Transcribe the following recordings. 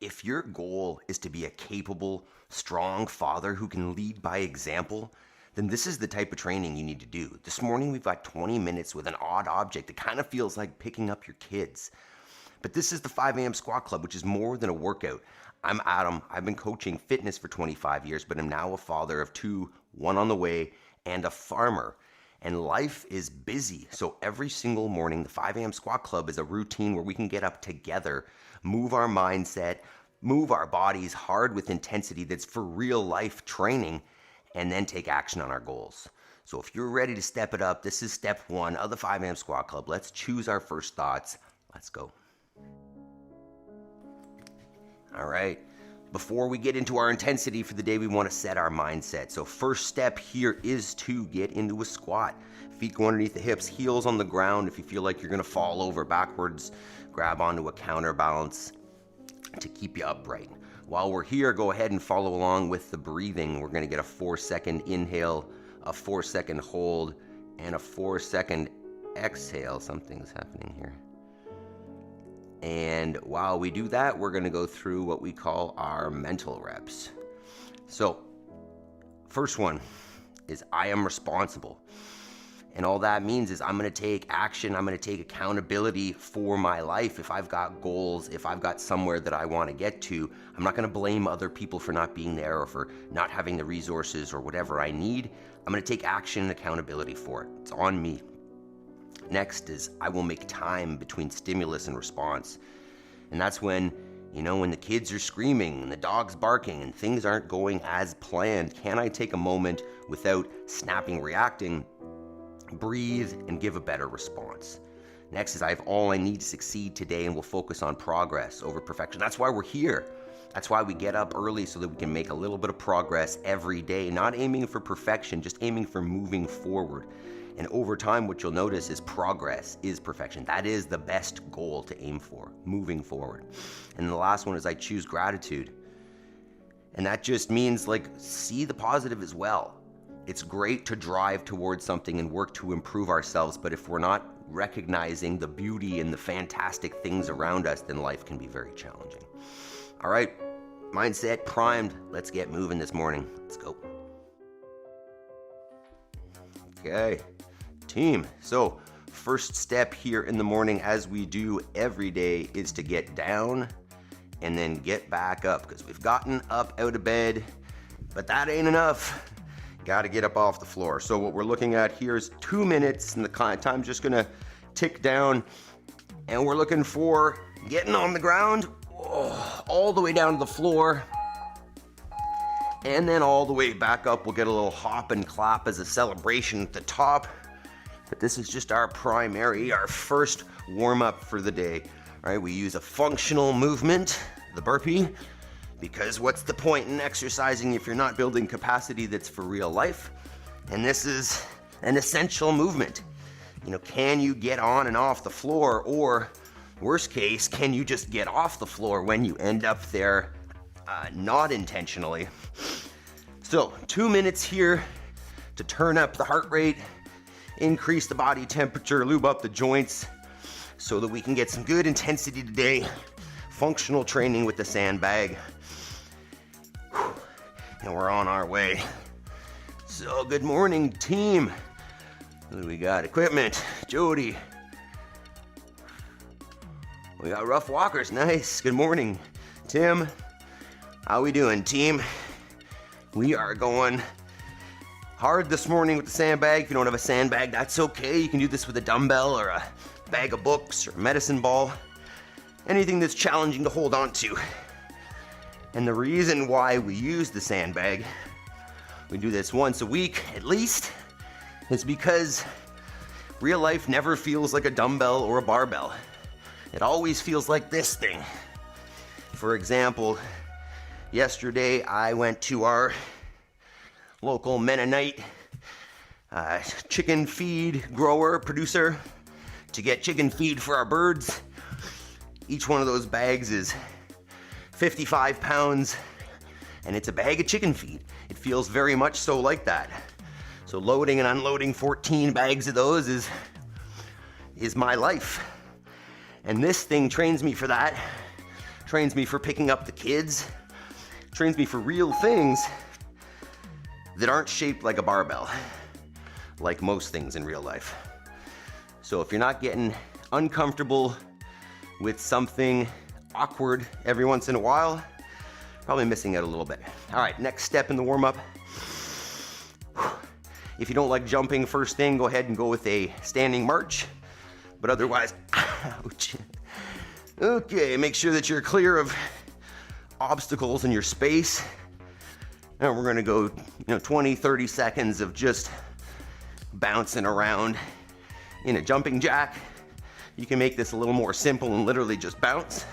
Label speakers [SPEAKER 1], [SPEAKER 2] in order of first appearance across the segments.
[SPEAKER 1] If your goal is to be a capable, strong father who can lead by example, then this is the type of training you need to do. This morning we've got 20 minutes with an odd object. It kind of feels like picking up your kids. But this is the 5 a.m. Squat Club, which is more than a workout. I'm Adam. I've been coaching fitness for 25 years, but I'm now a father of 2, one on the way, and a farmer. And life is busy. So every single morning, the 5 a.m. Squat Club is a routine where we can get up together, move our mindset, move our bodies hard with intensity that's for real life training, and then take action on our goals. So if you're ready to step it up, this is step 1 of the 5 a.m. Squat Club. Let's choose our first thoughts. Let's go. All right. Before we get into our intensity for the day, we want to set our mindset. So first step here is to get into a squat. Feet go underneath the hips, heels on the ground. If you feel like you're going to fall over backwards, grab onto a counterbalance to keep you upright. While we're here, go ahead and follow along with the breathing. We're going to get a 4-second inhale, a 4-second hold, and a 4-second exhale. Something's happening here. And while we do that, we're going to go through what we call our mental reps. So, first one is I am responsible. And all that means is I'm going to take action, I'm going to take accountability for my life. If I've got goals, if I've got somewhere that I want to get to, I'm not going to blame other people for not being there or for not having the resources or whatever I need. I'm going to take action and accountability for it. It's on me. Next is I will make time between stimulus and response. And that's when, when the kids are screaming and the dog's barking and things aren't going as planned, can I take a moment without snapping, reacting, breathe, and give a better response? Next is I have all I need to succeed today and will focus on progress over perfection. That's why we're here. That's why we get up early so that we can make a little bit of progress every day, not aiming for perfection, just aiming for moving forward. And over time, what you'll notice is progress is perfection. That is the best goal to aim for, moving forward. And the last one is I choose gratitude. And that just means see the positive as well. It's great to drive towards something and work to improve ourselves, but if we're not recognizing the beauty and the fantastic things around us, then life can be very challenging. All right, mindset primed. Let's get moving this morning. Let's go. Okay, team. So first step here in the morning, as we do every day, is to get down and then get back up, because we've gotten up out of bed, but that ain't enough. Got to get up off the floor. So what we're looking at here is 2 minutes, and the time's just gonna tick down, and we're looking for getting on the ground, all the way down to the floor, and then all the way back up. We'll get a little hop and clap as a celebration at the top, but this is just our first warm-up for the day. All right, we use a functional movement, the burpee, because what's the point in exercising if you're not building capacity that's for real life? And this is an essential movement. Can you get on and off the floor, or worst case, can you just get off the floor when you end up there not intentionally? So 2 minutes here to turn up the heart rate, increase the body temperature, lube up the joints so that we can get some good intensity today. Functional training with the sandbag. And we're on our way. So good morning, team. What do we got? Equipment, Jody. We got rough walkers, nice. Good morning, Tim. How we doing, team? We are going hard this morning with the sandbag. If you don't have a sandbag, that's okay. You can do this with a dumbbell or a bag of books or a medicine ball. Anything that's challenging to hold on to. And the reason why we use the sandbag, we do this once a week at least, is because real life never feels like a dumbbell or a barbell. It always feels like this thing. For example, yesterday I went to our local Mennonite chicken feed grower, producer, to get chicken feed for our birds. Each one of those bags is 55 pounds, and it's a bag of chicken feed. It feels very much so like that. So loading and unloading 14 bags of those is my life. And this thing trains me for that trains me for picking up the kids, trains me for real things that aren't shaped like a barbell, like most things in real life. So if you're not getting uncomfortable with something awkward every once in a while, probably missing out a little bit. All right, next step in the warm-up. If you don't like jumping first thing, go ahead and go with a standing march. But otherwise, ouch. Okay, make sure that you're clear of obstacles in your space. And we're gonna go 20, 30 seconds of just bouncing around in a jumping jack. You can make this a little more simple and literally just bounce.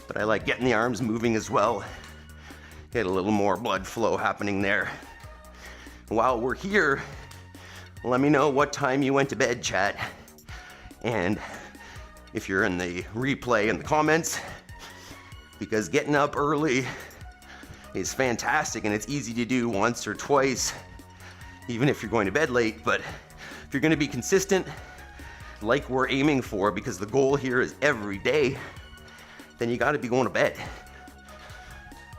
[SPEAKER 1] But I like getting the arms moving as well. Get a little more blood flow happening there. While we're here, let me know what time you went to bed, chat. And if you're in the replay in the comments, because getting up early is fantastic and it's easy to do once or twice, even if you're going to bed late. But if you're gonna be consistent, like we're aiming for, because the goal here is every day, then you gotta be going to bed.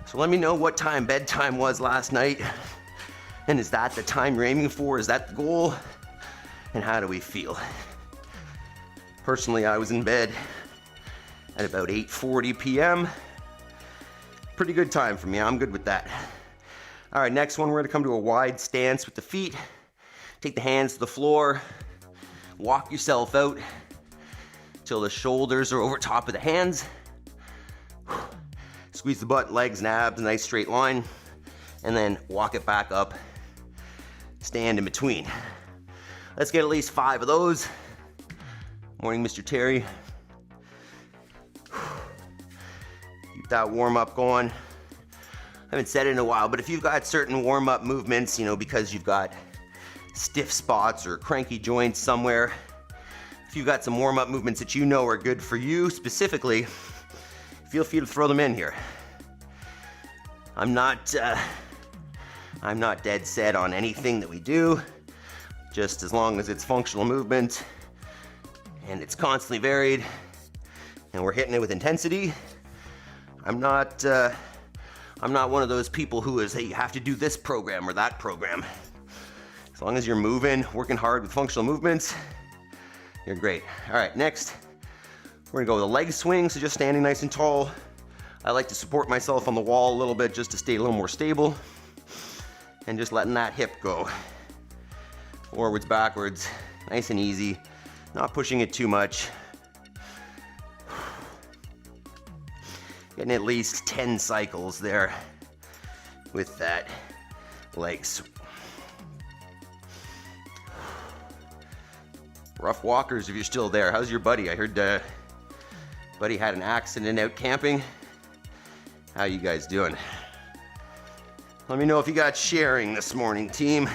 [SPEAKER 1] So let me know what time bedtime was last night. And is that the time you're aiming for? Is that the goal? And how do we feel? Personally, I was in bed at about 8:40 p.m. Pretty good time for me. I'm good with that. All right, next one, we're gonna come to a wide stance with the feet. Take the hands to the floor. Walk yourself out till the shoulders are over top of the hands. Squeeze the butt, legs, and abs, a nice straight line. And then walk it back up. Stand in between. Let's get at least 5 of those. Morning, Mr. Terry. Keep that warm up going. I haven't said it in a while, but if you've got certain warm up movements, because you've got stiff spots or cranky joints somewhere, if you've got some warm up movements that you know are good for you specifically, feel free to throw them in here. I'm not dead set on anything that we do, just as long as it's functional movement and it's constantly varied and we're hitting it with intensity. I'm not one of those people who is, hey, you have to do this program or that program. As long as you're moving, working hard with functional movements, you're great. All right, next, we're gonna go with a leg swing, so just standing nice and tall. I like to support myself on the wall a little bit just to stay a little more stable. And just letting that hip go. Forwards, backwards, nice and easy. Not pushing it too much. Getting at least 10 cycles there with that leg swing. Rough walkers if you're still there. How's your buddy? I heard buddy had an accident out camping. How you guys doing? Let me know if you got sharing this morning, team.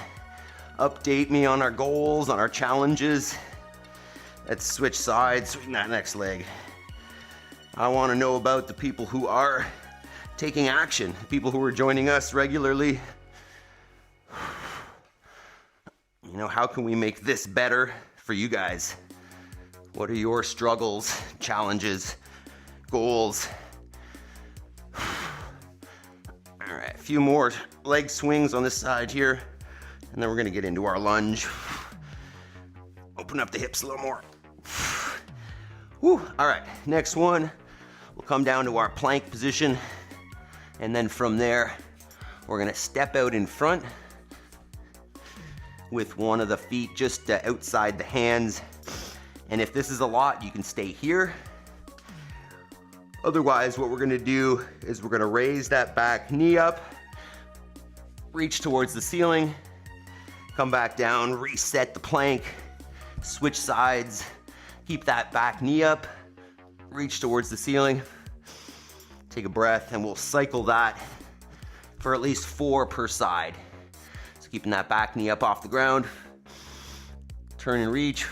[SPEAKER 1] Update me on our goals, on our challenges. Let's switch sides, swing that next leg. I want to know about the people who are taking action, people who are joining us regularly. How can we make this better for you guys? What are your struggles, challenges, goals? All right, a few more leg swings on this side here, and then we're gonna get into our lunge. Open up the hips a little more. Whew. All right, next one, we'll come down to our plank position, and then from there, we're gonna step out in front with one of the feet just outside the hands. And if this is a lot, you can stay here. Otherwise, what we're gonna do is we're gonna raise that back knee up, reach towards the ceiling, come back down, reset the plank, switch sides, keep that back knee up, reach towards the ceiling, take a breath, and we'll cycle that for at least 4 per side. So keeping that back knee up off the ground, turn and reach,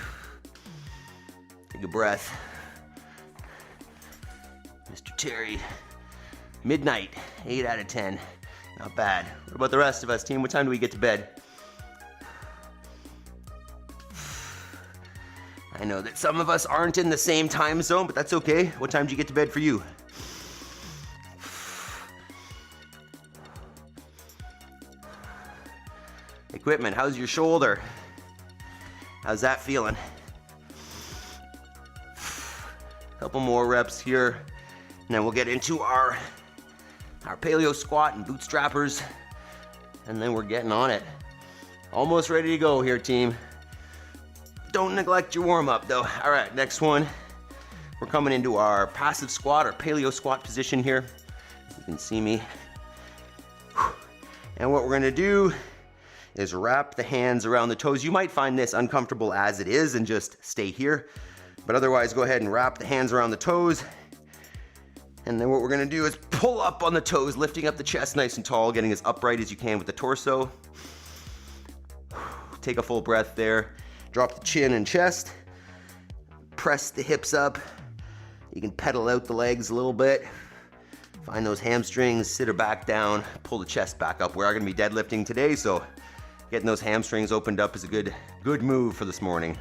[SPEAKER 1] take a breath. Mr. Terry, midnight, 8 out of 10. Not bad. What about the rest of us, team? What time do we get to bed? I know that some of us aren't in the same time zone, but that's okay. What time do you get to bed for you? Equipment, how's your shoulder? How's that feeling? Couple more reps here, and then we'll get into our paleo squat and bootstrappers, and then we're getting on it. Almost ready to go here, team. Don't neglect your warm-up though. All right, next one. We're coming into our passive squat or paleo squat position here. You can see me. And what we're gonna do is wrap the hands around the toes. You might find this uncomfortable as it is and just stay here. But otherwise, go ahead and wrap the hands around the toes. And then what we're gonna do is pull up on the toes, lifting up the chest nice and tall, getting as upright as you can with the torso. Take a full breath there. Drop the chin and chest. Press the hips up. You can pedal out the legs a little bit. Find those hamstrings, sit her back down, pull the chest back up. We are gonna be deadlifting today, so getting those hamstrings opened up is a good move for this morning.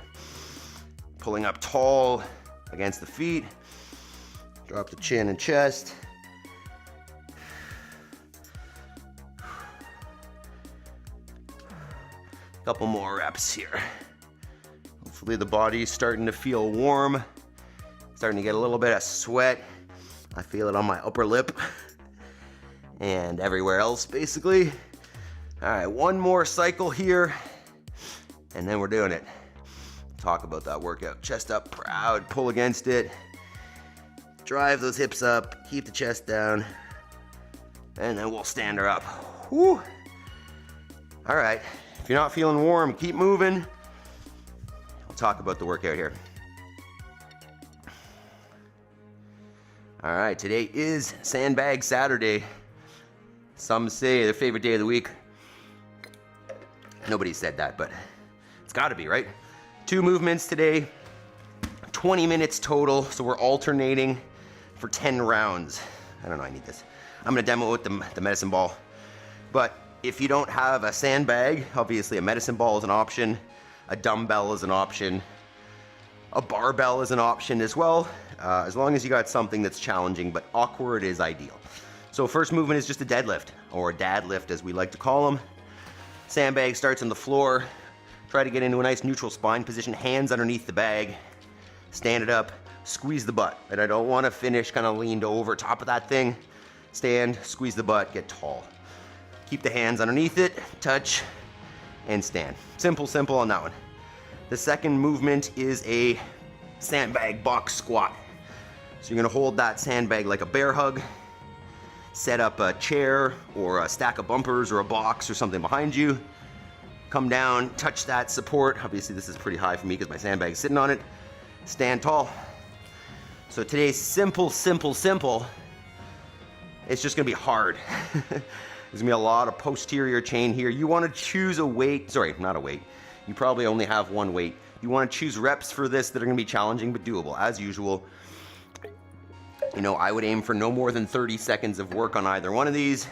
[SPEAKER 1] Pulling up tall against the feet. Drop the chin and chest. Couple more reps here. Hopefully the body's starting to feel warm. Starting to get a little bit of sweat. I feel it on my upper lip and everywhere else basically. All right, one more cycle here and then we're doing it. Talk about that workout. Chest up, proud, pull against it. Drive those hips up, keep the chest down, and then we'll stand her up. Whew. All right, if you're not feeling warm, keep moving. We'll talk about the workout here. All right, today is Sandbag Saturday. Some say their favorite day of the week. Nobody said that, but it's gotta be, right? 2 movements today, 20 minutes total, so we're alternating for 10 rounds. I don't know, I need this. I'm gonna demo with the medicine ball. But if you don't have a sandbag, obviously a medicine ball is an option, a dumbbell is an option, a barbell is an option as well, as long as you got something that's challenging, but awkward is ideal. So first movement is just a deadlift, or a dadlift as we like to call them. Sandbag starts on the floor. Try to get into a nice neutral spine position, hands underneath the bag, stand it up, squeeze the butt. And I don't want to finish kind of leaned over top of that thing. Stand, squeeze the butt, get tall. Keep the hands underneath it, touch, and stand. Simple, simple on that one. The second movement is a sandbag box squat. So you're gonna hold that sandbag like a bear hug, set up a chair or a stack of bumpers or a box or something behind you, come down, touch that support. Obviously this is pretty high for me because my sandbag's sitting on it. Stand tall. So today's simple, simple, simple. It's just gonna be hard. There's gonna be a lot of posterior chain here. You wanna choose a weight, sorry, not a weight. You probably only have one weight. You wanna choose reps for this that are gonna be challenging but doable. As usual, you know, I would aim for no more than 30 seconds of work on either one of these.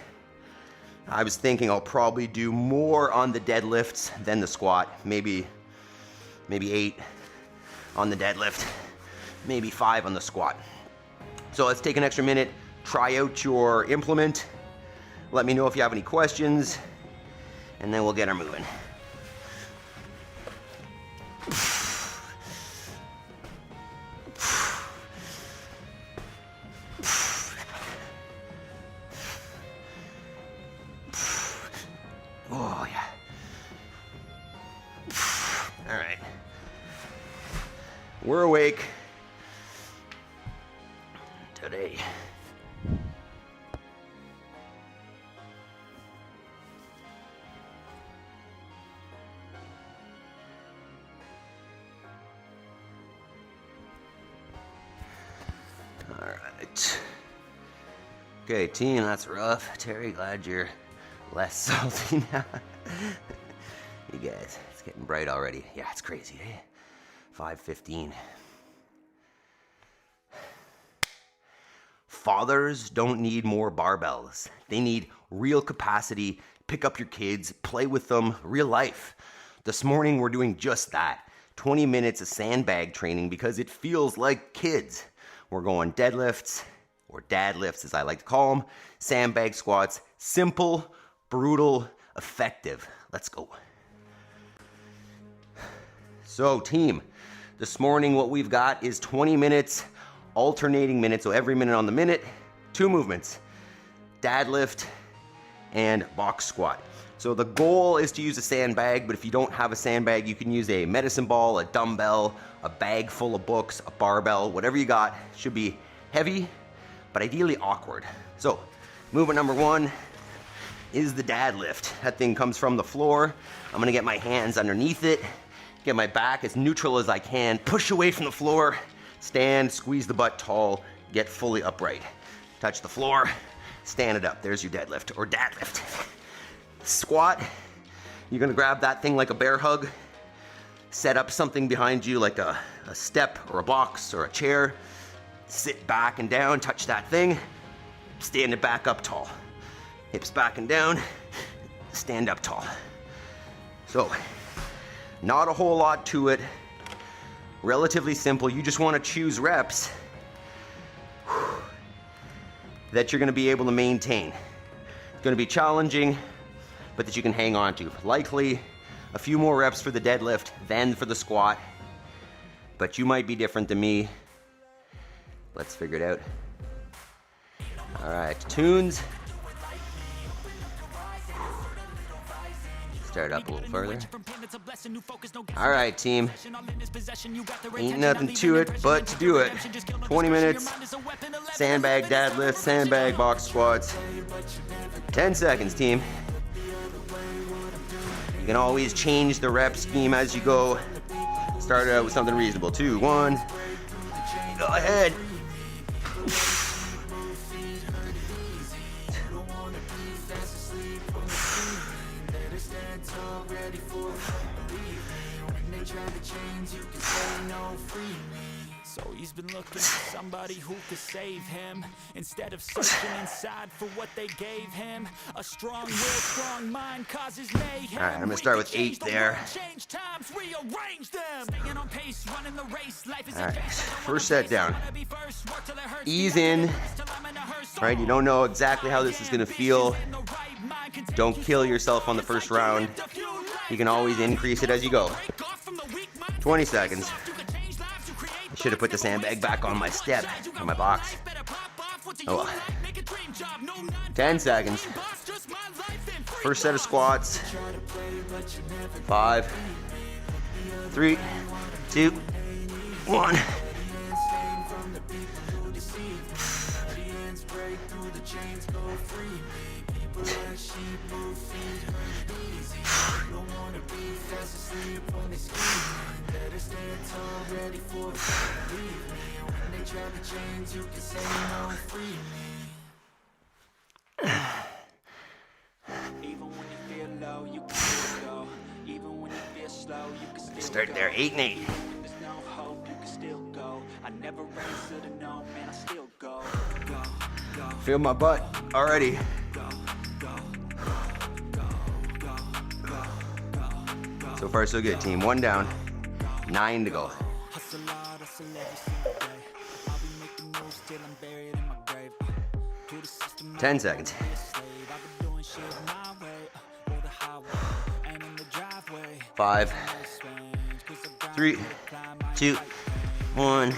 [SPEAKER 1] I was thinking I'll probably do more on the deadlifts than the squat. Maybe 8 on the deadlift, maybe 5 on the squat. So let's take an extra minute, try out your implement. Let me know if you have any questions, and then we'll get her moving. Oh, yeah. All right. We're awake today. All right. Okay, team, that's rough. Terry, glad you're less salty now. You guys, it's getting bright already. Yeah, it's crazy, eh? 5:15. Fathers don't need more barbells. They need real capacity. Pick up your kids, play with them, real life. This morning we're doing just that. 20 minutes of sandbag training because it feels like kids. We're going deadlifts, or dadlifts as I like to call them, sandbag squats, simple, brutal, effective. Let's go. So team, this morning what we've got is 20 minutes, alternating minutes, so every minute on the minute, 2 movements, Dadlift and box squat. So the goal is to use a sandbag, but if you don't have a sandbag, you can use a medicine ball, a dumbbell, a bag full of books, a barbell, whatever you got. Should be heavy, but ideally awkward. So movement number 1 is the Dadlift. That thing comes from the floor. I'm gonna get my hands underneath it, get my back as neutral as I can, push away from the floor, stand, squeeze the butt tall, get fully upright. Touch the floor, stand it up. There's your deadlift or Dadlift. Squat, you're gonna grab that thing like a bear hug, set up something behind you like a step or a box or a chair, sit back and down, touch that thing, stand it back up tall. Hips back and down, stand up tall. So, not a whole lot to it, relatively simple. You just wanna choose reps that you're gonna be able to maintain. It's gonna be challenging, but that you can hang on to. Likely a few more reps for the deadlift than for the squat, but you might be different than me. Let's figure it out. All right, tunes. Start up a little further. All right, team. Ain't nothing to it but to do it. 20 minutes, sandbag deadlift, sandbag box squats. 10 seconds, team. You can always change the rep scheme as you go. Start out with something reasonable. 2, 1. Go ahead.
[SPEAKER 2] So he's been looking for somebody who could save him, instead of searching inside for what they gave him. A strong will, strong mind causes mayhem.
[SPEAKER 1] All right, I'm gonna start with 8 there. All right, first set down. Ease in, right? You don't know exactly how this is gonna feel. Don't kill yourself on the first round. You can always increase it as you go. 20 seconds. I should have put the sandbag back on my step, on my box. Oh well. 10 seconds. First set of squats. 5, 3, 2, 1. Start there, 8 and 8. Feel my butt already. So far so good, team. 1 down, 9 to go. 10 seconds. 5, 3, 2, 1.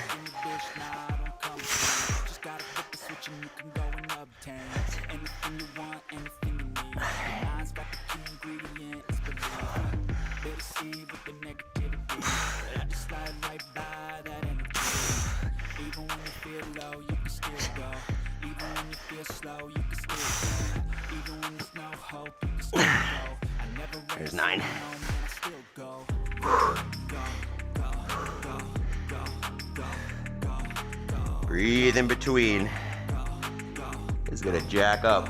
[SPEAKER 1] There's 9. Breathe in between. It's gonna jack up.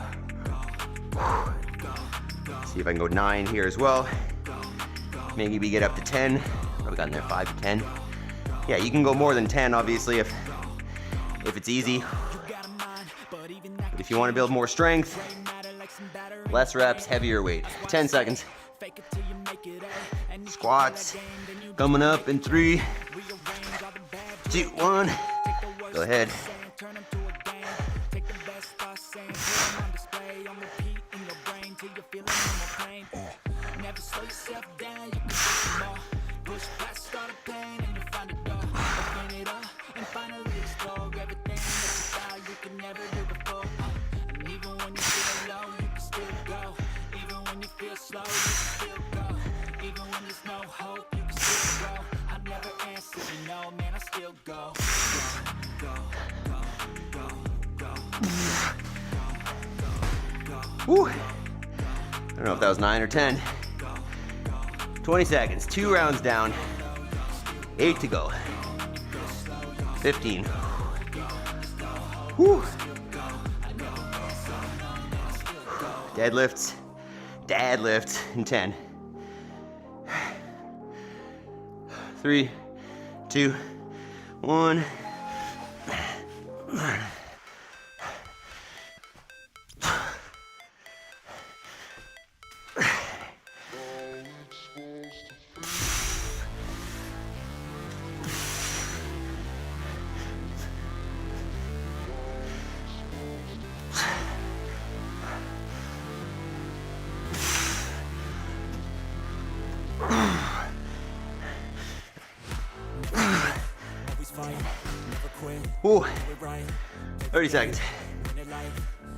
[SPEAKER 1] See if I can go 9 here as well. Maybe we get up to 10. What have we gotten there? 5 to 10. Yeah, you can go more than 10, obviously, if it's easy. But if you want to build more strength, less reps, heavier weight. 10 seconds. Squats coming up in 3, 2, 1. Go ahead. Whew. I don't know if that was 9 or 10. 20 seconds, 2 rounds down, 8 to go. 15. Whew. Deadlifts, dadlifts in 10. 3, 2, 1. Ooh, 30 seconds.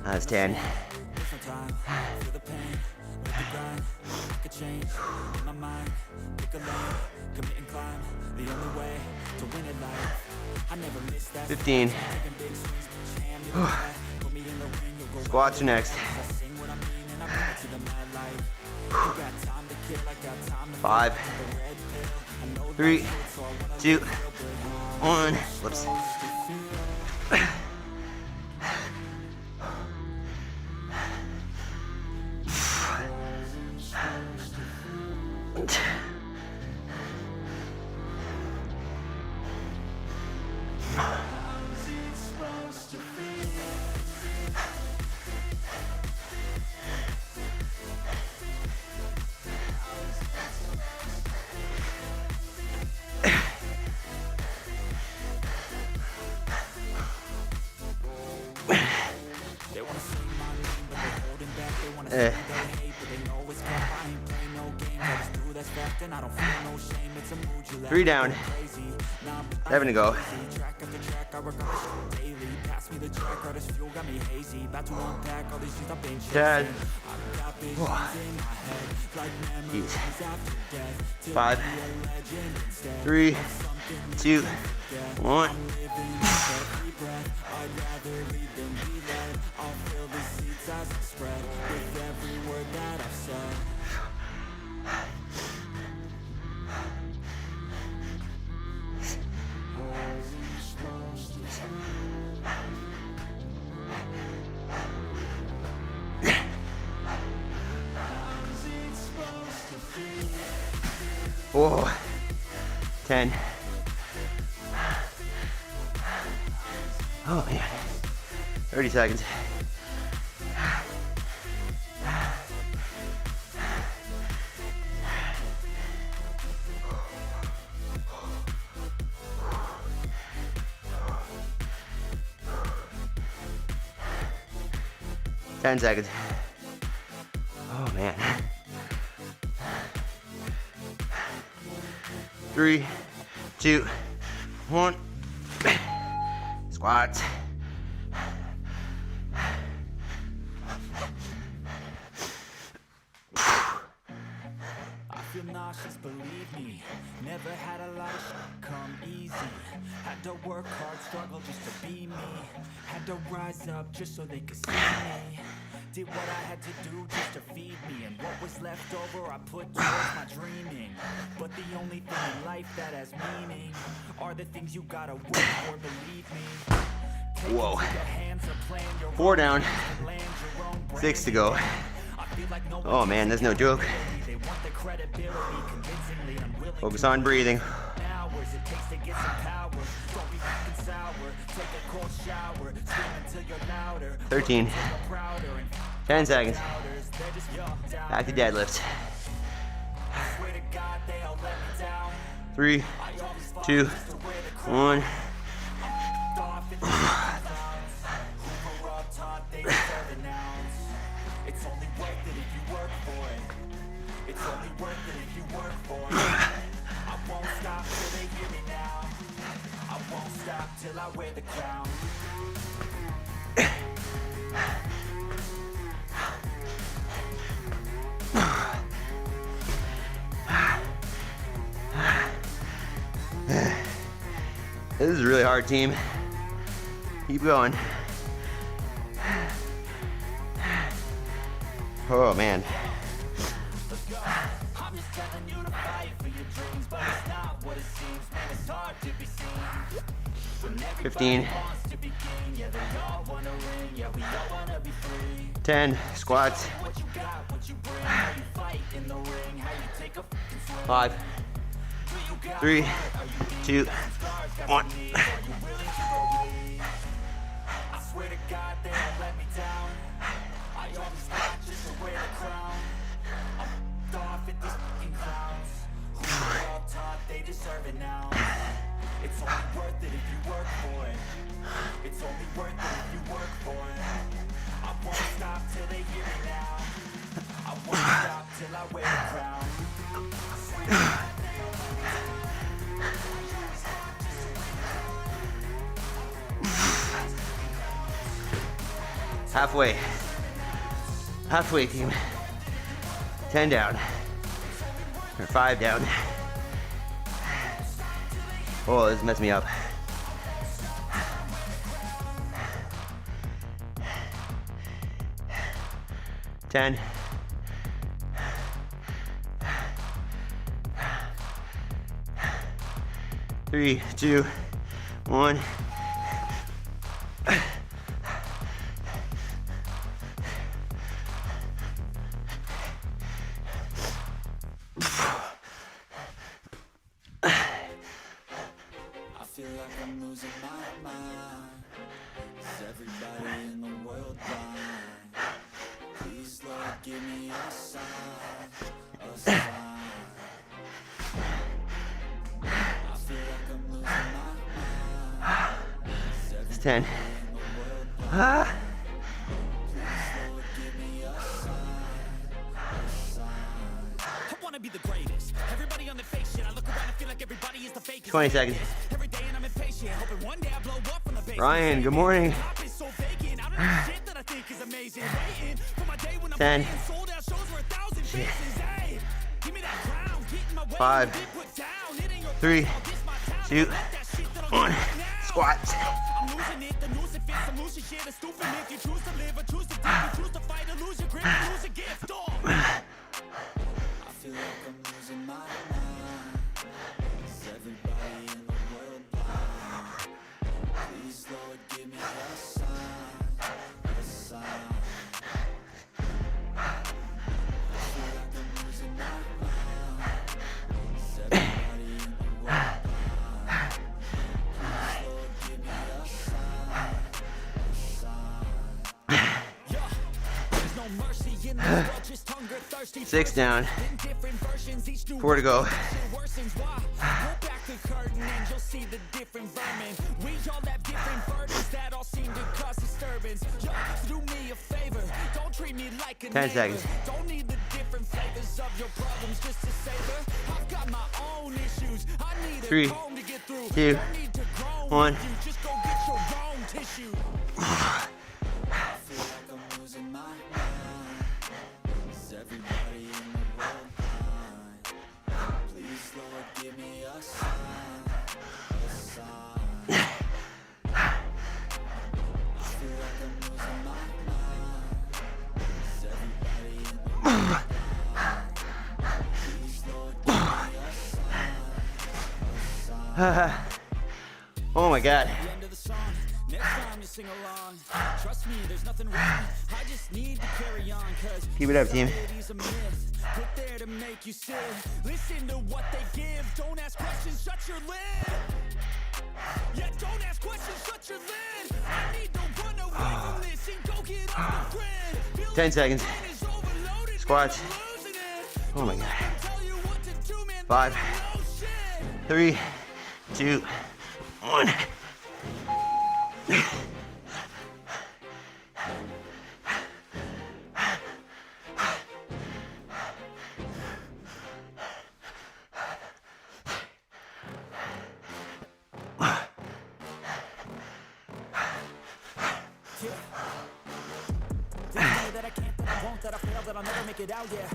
[SPEAKER 1] That's 10. $15. Squats are next. 5, 3, 2, 1. Whoops. Three down. 7 to go. 10. 5, 3, 2, 1. Oh, 10. Oh man, 30 seconds. Ten seconds. Oh man. 3, 2, 1. Squats.
[SPEAKER 2] I feel nauseous, believe me. Never had a lot of shit come easy. Had to work hard, struggle just to be me. Had to rise up just so they could see me. Did what I had to do just to feed me, and what was left over I put towards my dreaming. But the only thing in life that has meaning are the things you gotta work for, believe me.
[SPEAKER 1] Whoa. 4 down. 6 to go. Oh man, there's no joke. Focus on breathing. 13. 10 seconds. Back to deadlifts. 3, 2, 1.
[SPEAKER 2] It's only worth it if you work for it. It's only worth it if you work for it. I won't stop till they hear me now. I won't stop till I wear the crown.
[SPEAKER 1] This is a really hard, team. Keep going. Oh man.
[SPEAKER 2] I'm just telling you to fight for your dreams, but it's not what it seems. Man, it's hard to be seen. When everybody
[SPEAKER 1] 15.
[SPEAKER 2] wants to be king, yeah, they all wanna ring, yeah, we all wanna be free.
[SPEAKER 1] 10 squats.
[SPEAKER 2] What you got, what you bring, how you fight in the ring, how you take a fucking swing.
[SPEAKER 1] 5, 3, 2, 1.
[SPEAKER 2] I swear to God, they won't let me down. I always thought just to wear the crown. I'm off at these fucking clowns who were all taught they deserve it now. It's only worth it if you work for it. It's only worth it if you work for it. I won't stop till they hear me now. I won't stop till I wear the crown. I swear to God, they won't let me down.
[SPEAKER 1] Halfway team. 10 down, or 5 down. Oh, this messed me up. 10. 3, 2, 1.
[SPEAKER 2] Feel like I'm losing my mind. Is everybody in the world blind? Please, Lord, give me a sign, a sign. I feel like I'm losing my mind.
[SPEAKER 1] It's 10.
[SPEAKER 2] Please, Lord, give me a sign, a sign. I wanna be the greatest. Everybody on the fake shit. I look around and feel like everybody is the fakest.
[SPEAKER 1] 20 seconds.
[SPEAKER 2] Every day and I'm impatient, hoping one day I blow up from the base.
[SPEAKER 1] Ryan, good morning. 10. 5, 3, 2, 1. Squats.
[SPEAKER 2] I'm losing it, the noose it fits, I'm losing shit, it's stupid if you choose to live or choose to die, you choose to fight or lose your grip, lose a gift, I feel like I'm losing my mind. Is everybody in the world blind? Please, Lord, give me a sign, a sign. I feel like I'm losing my mind. Is everybody in the world blind? Please, Lord, give me a sign, a sign. Yeah, there's no mercy in this world, just hunger, thirsty.
[SPEAKER 1] 6 down. 4 to go.
[SPEAKER 2] Back the curtain and you'll see the different vermin. We all have different burdens that all seem to cause disturbance. Yo, do me a favor, don't treat me like a
[SPEAKER 1] 10 seconds.
[SPEAKER 2] Don't need the different flavors of your problems just to savor. I've got my own issues. I need
[SPEAKER 1] 3,
[SPEAKER 2] a comb to get through.
[SPEAKER 1] 2,
[SPEAKER 2] Don't need to grow
[SPEAKER 1] 1.
[SPEAKER 2] with you. Just go get your own tissue. I feel like I'm losing my mind. Is everybody in the world blind? Please, Lord, give me a sign, a sign. I feel like I'm losing my mind. Is everybody in the world blind? Please, Lord, give me a sign, a sign.
[SPEAKER 1] Oh my God.
[SPEAKER 2] The end of the song. Next time you sing along. Trust me, there's nothing wrong. I just need to carry on, cause
[SPEAKER 1] Keep it up, team.
[SPEAKER 2] society's a myth, put there to make you sit. Listen to what they give. Don't ask questions, shut your lid. Yeah, don't ask questions, shut your lid. I need to run away from this and go get off the grid. Feel
[SPEAKER 1] 10 seconds.
[SPEAKER 2] like the brain is overloaded,
[SPEAKER 1] Squats.
[SPEAKER 2] man, I'm losing it.
[SPEAKER 1] Oh my
[SPEAKER 2] Don't
[SPEAKER 1] God.
[SPEAKER 2] let them tell you what to do, man,
[SPEAKER 1] 5,
[SPEAKER 2] they know shit.
[SPEAKER 1] 3, 2, 1.
[SPEAKER 2] That I can't, that I won't, that I fail, that I'll never make it out, yeah.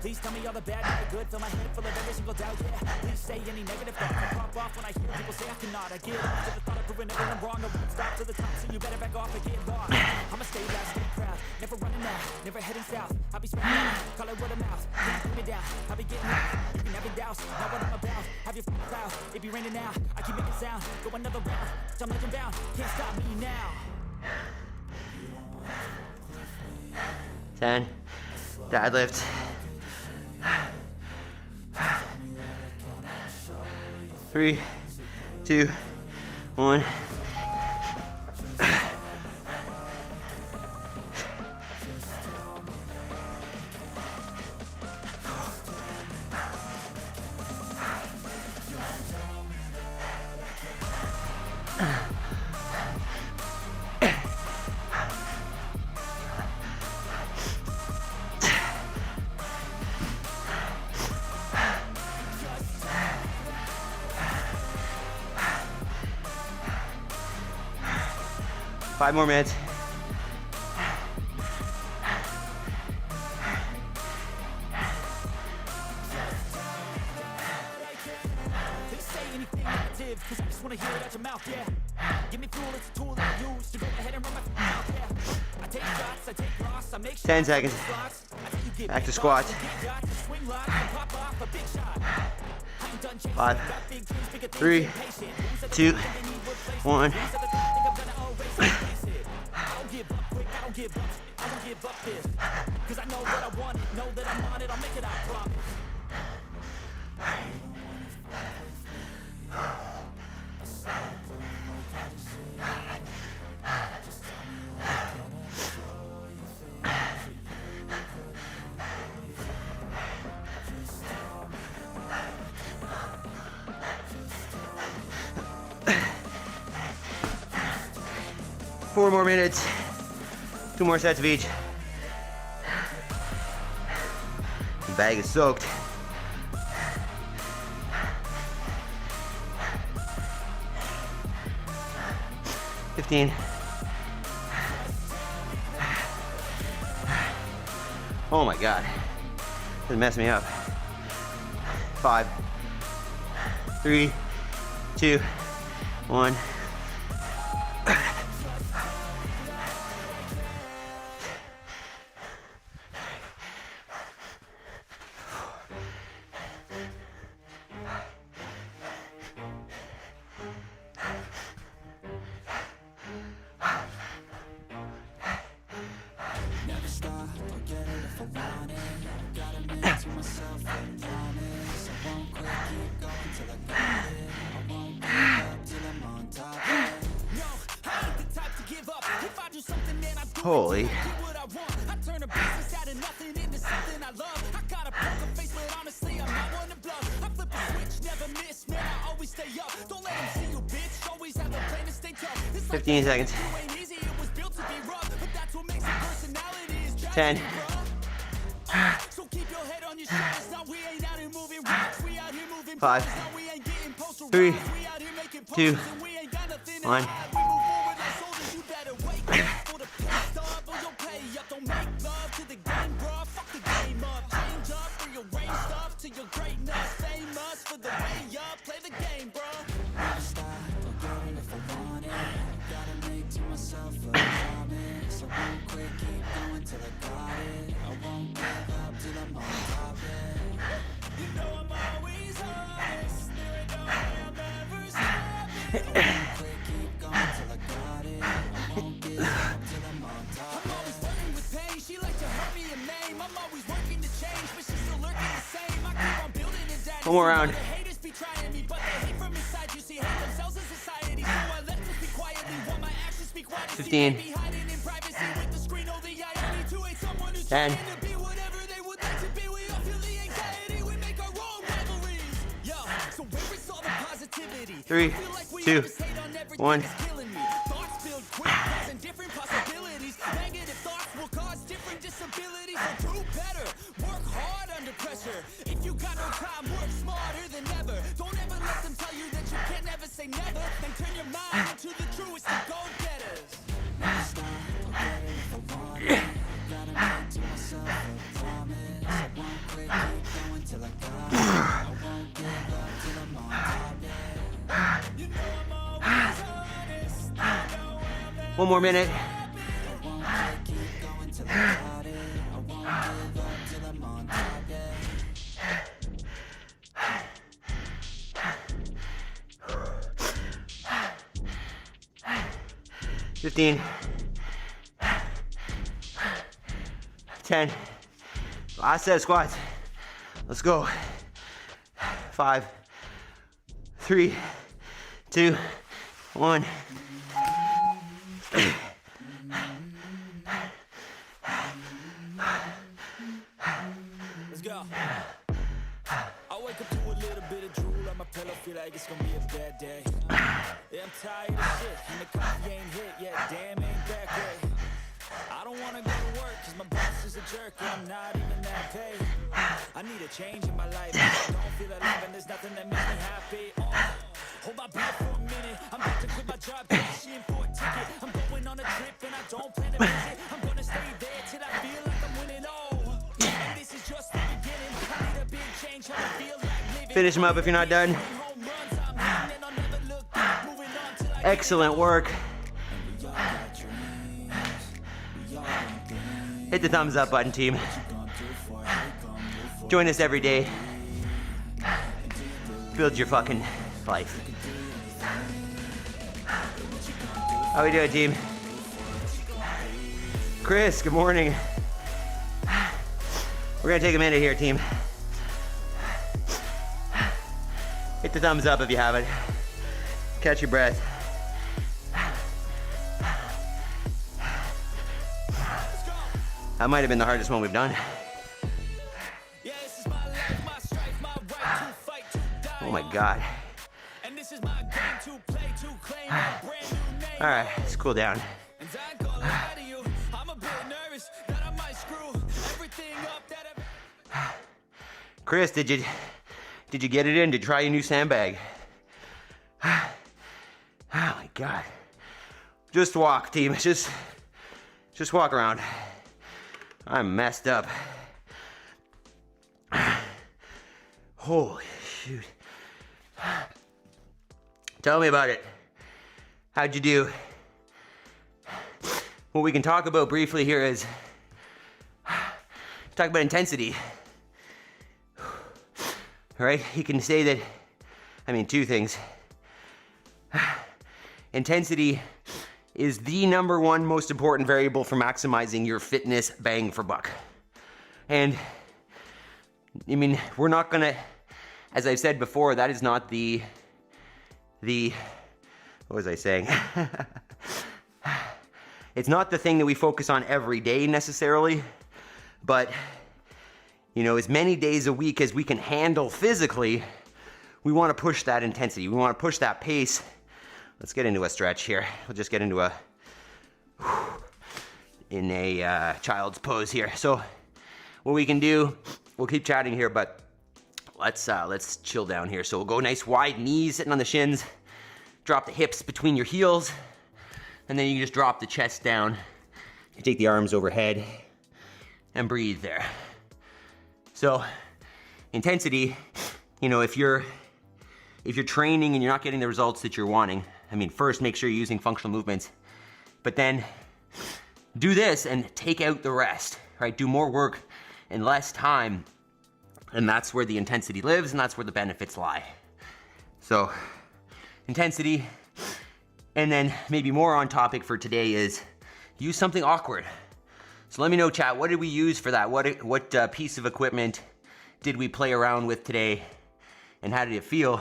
[SPEAKER 2] Please tell me all the bad, not the good, fill my head full of every single doubt, yeah. Please say any negative thoughts, I pop off when I hear people say I cannot. I get off to the thought of proving everyone wrong, I won't stop to the top, so you better back off and get lost. I'ma stay loud, stay proud, never running now, never heading south. I'll be spreading out, call it word of mouth. Can't put me down, I'll be getting out. You can have it douse, not what I'm about. Have your cloud, it be raining now. I keep making sound, go another round. I'm legend bound, can't stop me now.
[SPEAKER 1] 10. Dadlifts. 3, 2, 1. Five more minutes.
[SPEAKER 2] Cause I just wanna hear it out your mouth, yeah. Give me fuel, it's a tool that I use to go ahead and run my mouth, yeah. I take shots, I take loss, I make
[SPEAKER 1] 10 seconds. Back to squats. 5, 3, 2, 1.
[SPEAKER 2] I don't give up quick, I don't give up. I don't give up this. Cause I know what I want, know that I'm on it, I'll make it, I promise.
[SPEAKER 1] 4 more minutes. 2 more sets of each. The bag is soaked. $15. Oh my God. This messed me up. 5, 3, 2, 1. Holy. $15 seconds. 10. 5, 3, 2, 1. One more round. 15. 10. 3, 2, 1. If you got no time, work smarter than ever. Don't ever let them tell you that you can never say never. And turn your mind into the truest of go-getters. Never stop, I'll get it if I want it. Gotta make to myself a promise. I won't quit, keep going till I got it. I won't give up till I'm on top. You know I'm always honest. I know I'm never 1 more minute. I won't quit, keep going till I got it. 15, 10. Last set of squats. Let's go. 5, 3, 2, 1.
[SPEAKER 2] Let's go. I wake up to a little bit of drool on my pillow, feel like it's gonna be a bad day. Yeah, I'm tired of shit, and the coffee ain't hit yet, damn, ain't that great. I don't wanna go to work, cause my boss is a jerk, and I'm not even that paid. I need a change in my life, I don't feel alive, and there's nothing that makes me happy. Hold my breath for a minute, I'm about to quit my job, cashin' for a ticket. I'm going on a trip, and I don't plan to visit. I'm gonna stay there till I feel like I'm winning, and this is just the beginning. I need a big change, how I feel like living.
[SPEAKER 1] Finish them up if you're not done. Excellent work. Hit the thumbs up button, team. Join us every day. Build your fucking life. How we doing, team? Chris, good morning. We're gonna take a minute here, team. Hit the thumbs up if you haven't. Catch your breath. That might have been the hardest one we've done. Oh my God. All right, let's cool down. Chris, did you get it in to try your new sandbag? Oh my God. Just walk, team. Just walk around. I'm messed up. Holy shoot. Tell me about it. How'd you do? What we can talk about briefly here is talk about intensity. All right, you can say that, two things. Intensity is the number one most important variable for maximizing your fitness bang for buck. And we're not gonna, as I've said before, that is not the what was I saying? It's not the thing that we focus on every day necessarily, but as many days a week as we can handle physically, we want to push that intensity. We want to push that pace. Let's get into a stretch here. We'll just get into a child's pose here. So what we can do, we'll keep chatting here, but let's chill down here. So we'll go nice wide knees sitting on the shins, drop the hips between your heels, and then you can just drop the chest down. You take the arms overhead and breathe there. So intensity, if you're training and you're not getting the results that you're wanting, first make sure you're using functional movements, but then do this and take out the rest, right? Do more work in less time, and that's where the intensity lives, and that's where the benefits lie. So intensity, and then maybe more on topic for today is use something awkward. So let me know, chat, what did we use for that? What piece of equipment did we play around with today, and how did it feel?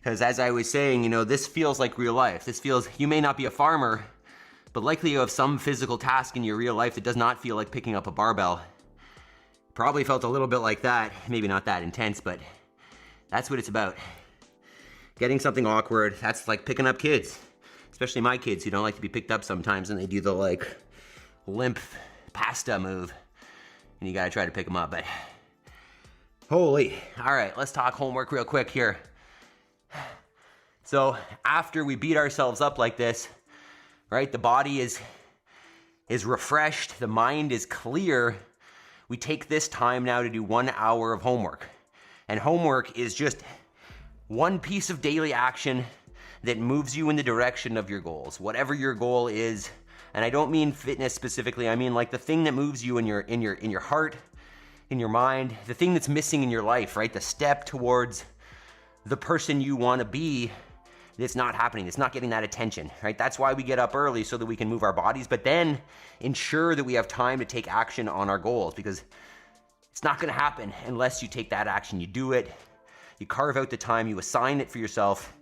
[SPEAKER 1] Because as I was saying, this feels like real life. You may not be a farmer, but likely you have some physical task in your real life that does not feel like picking up a barbell. Probably felt a little bit like that, maybe not that intense, but that's what it's about. Getting something awkward, that's like picking up kids, especially my kids who don't like to be picked up sometimes, and they do the limp pasta move, and you gotta try to pick them up, but holy. All right, let's talk homework real quick here. So after we beat ourselves up like this, right, the body is refreshed, the mind is clear, we take this time now to do 1 hour of homework. And homework is just one piece of daily action that moves you in the direction of your goals. Whatever your goal is, and I don't mean fitness specifically, I mean the thing that moves you in your heart, in your mind, the thing that's missing in your life, right? The step towards the person you want to be it's not happening. It's not getting that attention, right? That's why we get up early, so that we can move our bodies, but then ensure that we have time to take action on our goals, because it's not gonna happen unless you take that action. You do it, you carve out the time, you assign it for yourself,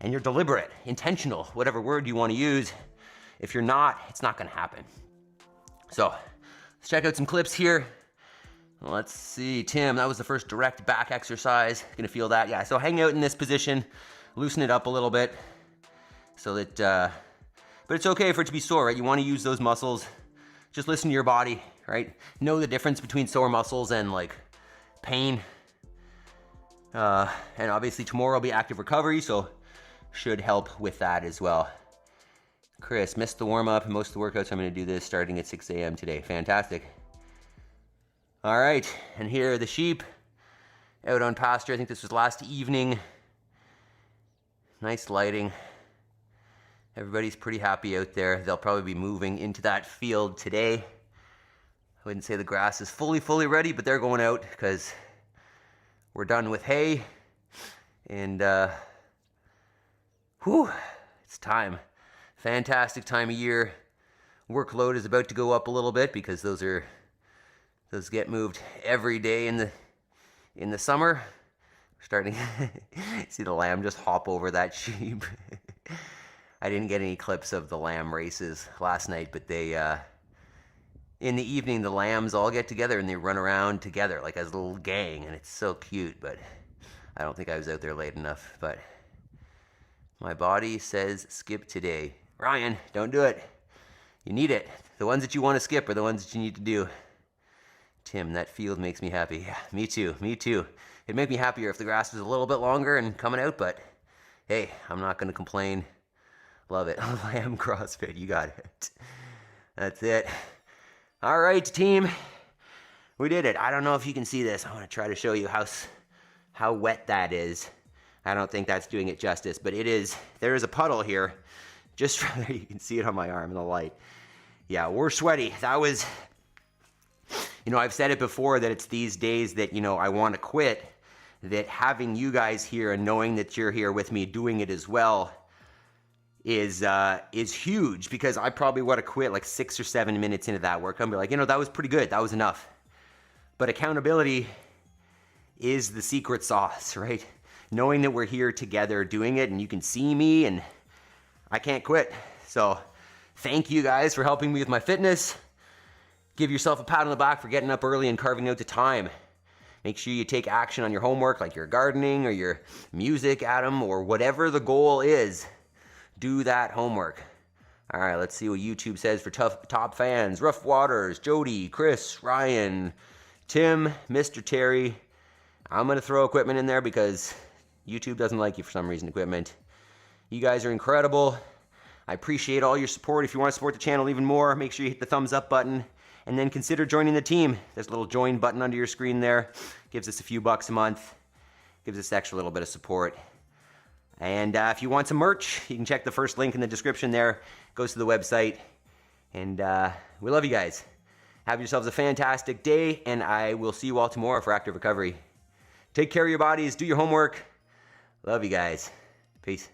[SPEAKER 1] and you're deliberate, intentional, whatever word you wanna use. If you're not, it's not gonna happen. So, let's check out some clips here. Let's see, Tim, that was the first direct back exercise. Gonna feel that, yeah. So hang out in this position, loosen it up a little bit, so that, but it's okay for it to be sore, right? You wanna use those muscles. Just listen to your body, right? Know the difference between sore muscles and like pain. And obviously tomorrow will be active recovery, so should help with that as well. Chris, missed the warm-up and most of the workouts. I'm gonna do this starting at 6 a.m. today. Fantastic. All right, and here are the sheep out on pasture. I think this was last evening. Nice lighting. Everybody's pretty happy out there. They'll probably be moving into that field today. I wouldn't say the grass is fully ready, but they're going out because we're done with hay. And it's time. Fantastic time of year. Workload is about to go up a little bit because those get moved every day in the summer. We're starting see the lamb just hop over that sheep. I didn't get any clips of the lamb races last night, but they in the evening the lambs all get together and they run around together like as a little gang, and it's so cute. But I don't think I was out there late enough. But my body says skip today. Ryan, don't do it. You need it. The ones that you want to skip are the ones that you need to do. Tim, that field makes me happy. Yeah, me too. It'd make me happier if the grass was a little bit longer and coming out, but hey, I'm not going to complain. Love it. Lamb CrossFit, you got it. That's it. All right, team. We did it. I don't know if you can see this. I want to try to show you how wet that is. I don't think that's doing it justice, but it is. There is a puddle here. Just from there, you can see it on my arm in the light. Yeah, we're sweaty. That was, I've said it before that it's these days that, I want to quit, that having you guys here and knowing that you're here with me doing it as well is huge, because I probably would have quit like 6 or 7 minutes into that work. I'm like, that was pretty good. That was enough. But accountability is the secret sauce, right? Knowing that we're here together doing it and you can see me and I can't quit. So thank you guys for helping me with my fitness. Give yourself a pat on the back for getting up early and carving out the time. Make sure you take action on your homework, like your gardening or your music, Adam, or whatever the goal is. Do that homework. All right, let's see what YouTube says for top fans. Rough Waters, Jody, Chris, Ryan, Tim, Mr. Terry. I'm going to throw equipment in there because YouTube doesn't like you for some reason, equipment. You guys are incredible. I appreciate all your support. If you want to support the channel even more, make sure you hit the thumbs up button and then consider joining the team. There's a little join button under your screen there. Gives us a few bucks a month. Gives us an extra little bit of support. And if you want some merch, you can check the first link in the description there. Goes to the website. And we love you guys. Have yourselves a fantastic day, and I will see you all tomorrow for active recovery. Take care of your bodies. Do your homework. Love you guys. Peace.